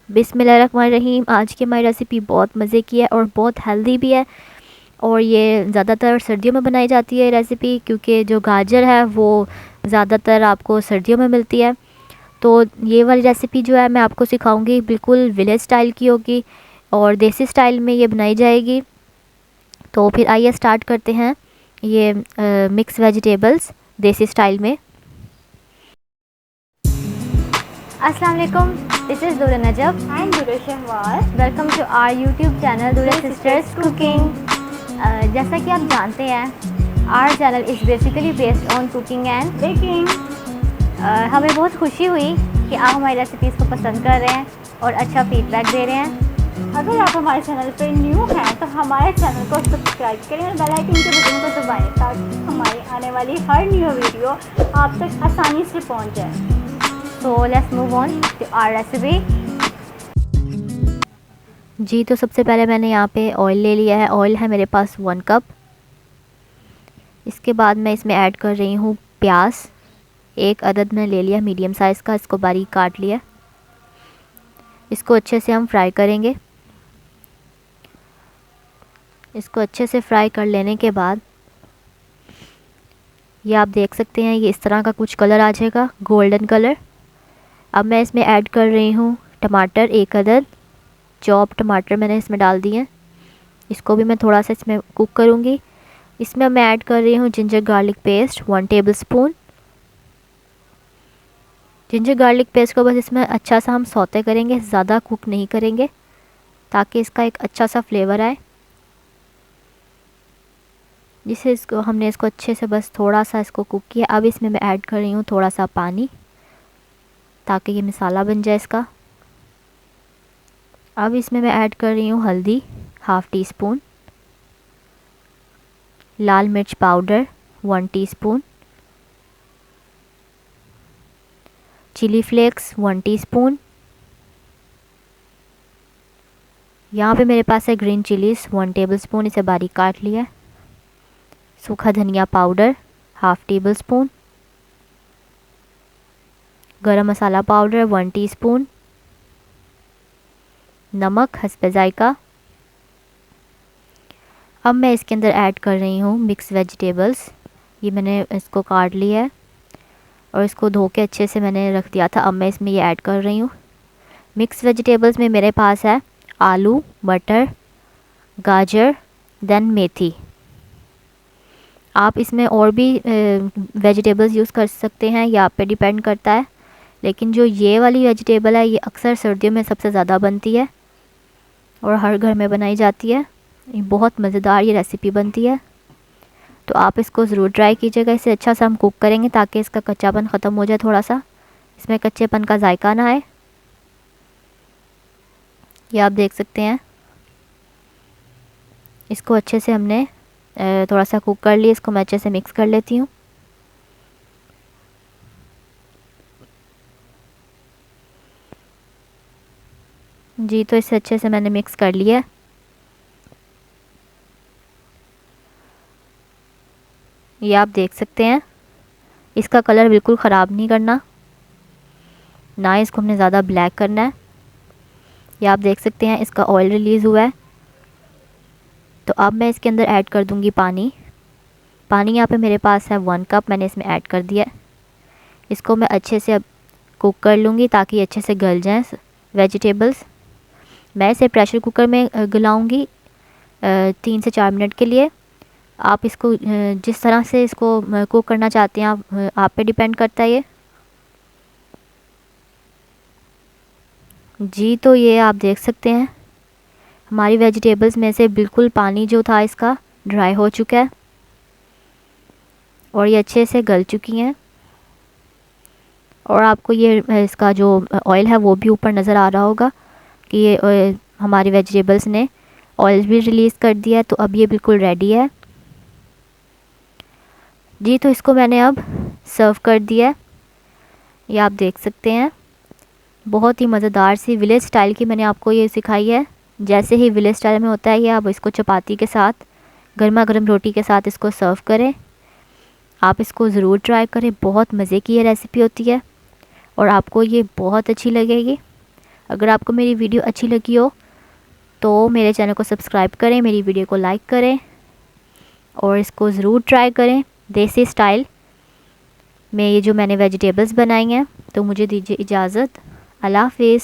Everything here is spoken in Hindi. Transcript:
बिस्मिल्लाहिर्रहमानिर्रहीम। आज की हमारी रेसिपी बहुत मज़े की है और बहुत हेल्दी भी है, और ये ज़्यादातर सर्दियों में बनाई जाती है रेसिपी, क्योंकि जो गाजर है वो ज़्यादातर आपको सर्दियों में मिलती है। तो ये वाली रेसिपी जो है मैं आपको सिखाऊंगी बिल्कुल विलेज स्टाइल की होगी और देसी स्टाइल में ये बनाई जाएगी। तो फिर आइए स्टार्ट करते हैं ये मिक्स वेजिटेबल्स देसी स्टाइल में। अस्सलाम वालेकुम, दिस इज़ दूर नजब एंड दूर शहवाज। Welcome to our YouTube channel दूर सिस्टर्स कुकिंग। जैसा कि आप जानते हैं our channel is basically based on cooking and baking. हमें बहुत खुशी हुई कि आप हमारी रेसिपीज़ को पसंद कर रहे हैं और अच्छा फीडबैक दे रहे हैं। अगर आप हमारे चैनल पर न्यू हैं तो हमारे चैनल को सब्सक्राइब करें और बेल आइकन के बटन को दबाएं ताकि हमारी आने वाली हर न्यू वीडियो आप तक आसानी से पहुंच जाए। So let's move on to our recipe. जी, तो सबसे पहले मैंने यहाँ पे ऑयल ले लिया है। ऑयल है मेरे पास 1 कप। इसके बाद मैं इसमें ऐड कर रही हूँ प्याज। 1 अदद मैंने ले लिया मीडियम साइज़ का, इसको बारीक काट लिया। इसको अच्छे से हम फ्राई करेंगे। इसको अच्छे से फ्राई कर लेने के बाद ये आप देख सकते हैं ये इस तरह का कुछ कलर आ जाएगा, गोल्डन कलर। अब मैं इसमें ऐड कर रही हूँ टमाटर, 1 अदद चॉप टमाटर मैंने इसमें डाल दिए हैं। इसको भी मैं थोड़ा सा इसमें कुक करूँगी। इसमें मैं ऐड कर रही हूँ ginger garlic paste 1 tablespoon. Ginger garlic paste को बस इसमें अच्छा सा हम सौते करेंगे, ज़्यादा कुक नहीं करेंगे, ताकि इसका एक अच्छा सा फ्लेवर आए। जिसे इसको हमने इसको अच्छे से बस थोड़ा सा इसको कुक किया। अब इसमें मैं ऐड कर रही हूँ थोड़ा सा पानी, ताकि ये मसाला बन जाए इसका। अब इसमें मैं ऐड कर रही हूँ हल्दी 1/2 टीस्पून, लाल मिर्च powder 1 teaspoon, chilli flakes 1 teaspoon. यहाँ पे मेरे पास है ग्रीन चिलीज़ 1 टेबलस्पून, इसे बारीक काट लिया। सूखा धनिया पाउडर 1/2 टेबलस्पून, गरम मसाला पाउडर 1 टीस्पून, नमक हस्बे जायका। अब मैं इसके अंदर ऐड कर रही हूँ मिक्स वेजिटेबल्स। ये मैंने इसको काट लिया है और इसको धो के अच्छे से मैंने रख दिया था। अब मैं इसमें ये ऐड कर रही हूँ। मिक्स वेजिटेबल्स में मेरे पास है आलू, मटर, गाजर, देन मेथी। आप इसमें और भी वेजिटेबल्स यूज़ कर सकते हैं, ये आप पे डिपेंड करता है। लेकिन जो ये वाली वेजिटेबल है ये अक्सर सर्दियों में सबसे ज़्यादा बनती है और हर घर में बनाई जाती है। ये बहुत मज़ेदार ये रेसिपी बनती है, तो आप इसको ज़रूर ट्राई कीजिएगा। इसे अच्छा सा हम कुक करेंगे ताकि इसका कच्चापन ख़त्म हो जाए, थोड़ा सा इसमें कच्चेपन का जायका ना आए। ये आप देख सकते हैं। इसको अच्छे से हमने थोड़ा सा कुक कर लिया। इसको मैं अच्छे से मिक्स कर लेती हूँ। जी, तो इसे अच्छे से मैंने मिक्स कर लिया। ये आप देख सकते हैं। इसका कलर बिल्कुल ख़राब नहीं करना, ना इसको हमने ज़्यादा ब्लैक करना है। ये आप देख सकते हैं इसका ऑयल रिलीज़ हुआ है। तो अब मैं इसके अंदर ऐड कर दूंगी पानी। पानी यहाँ पे मेरे पास है 1 कप, मैंने इसमें ऐड कर दिया। इसको मैं अच्छे से अब कुक कर लूँगी ताकि अच्छे से गल जाएं वेजिटेबल्स। मैं इसे प्रेशर कुकर में गलाऊँगी 3 से 4 मिनट के लिए। आप इसको जिस तरह से इसको कुक करना चाहते हैं आप पे डिपेंड करता है ये। जी, तो ये आप देख सकते हैं हमारी वेजिटेबल्स में से बिल्कुल पानी जो था इसका ड्राई हो चुका है और ये अच्छे से गल चुकी हैं। और आपको ये इसका जो ऑयल है वो भी ऊपर नज़र आ रहा होगा कि ये हमारी वेजिटेबल्स ने ऑयल भी रिलीज़ कर दिया है। तो अब ये बिल्कुल रेडी है। जी, तो इसको मैंने अब सर्व कर दिया है। ये आप देख सकते हैं बहुत ही मज़ेदार सी विलेज स्टाइल की मैंने आपको ये सिखाई है। जैसे ही विलेज स्टाइल में होता है ये, आप इसको चपाती के साथ, गर्मा गर्म रोटी के साथ इसको सर्व करें। आप इसको ज़रूर ट्राई करें, बहुत मज़े की ये रेसिपी होती है और आपको ये बहुत अच्छी लगेगी। अगर आपको मेरी वीडियो अच्छी लगी हो तो मेरे चैनल को सब्सक्राइब करें, मेरी वीडियो को लाइक करें और इसको ज़रूर ट्राई करें देसी स्टाइल में ये जो मैंने वेजिटेबल्स बनाई हैं। तो मुझे दीजिए इजाज़त। अल्लाह हाफ़िज़।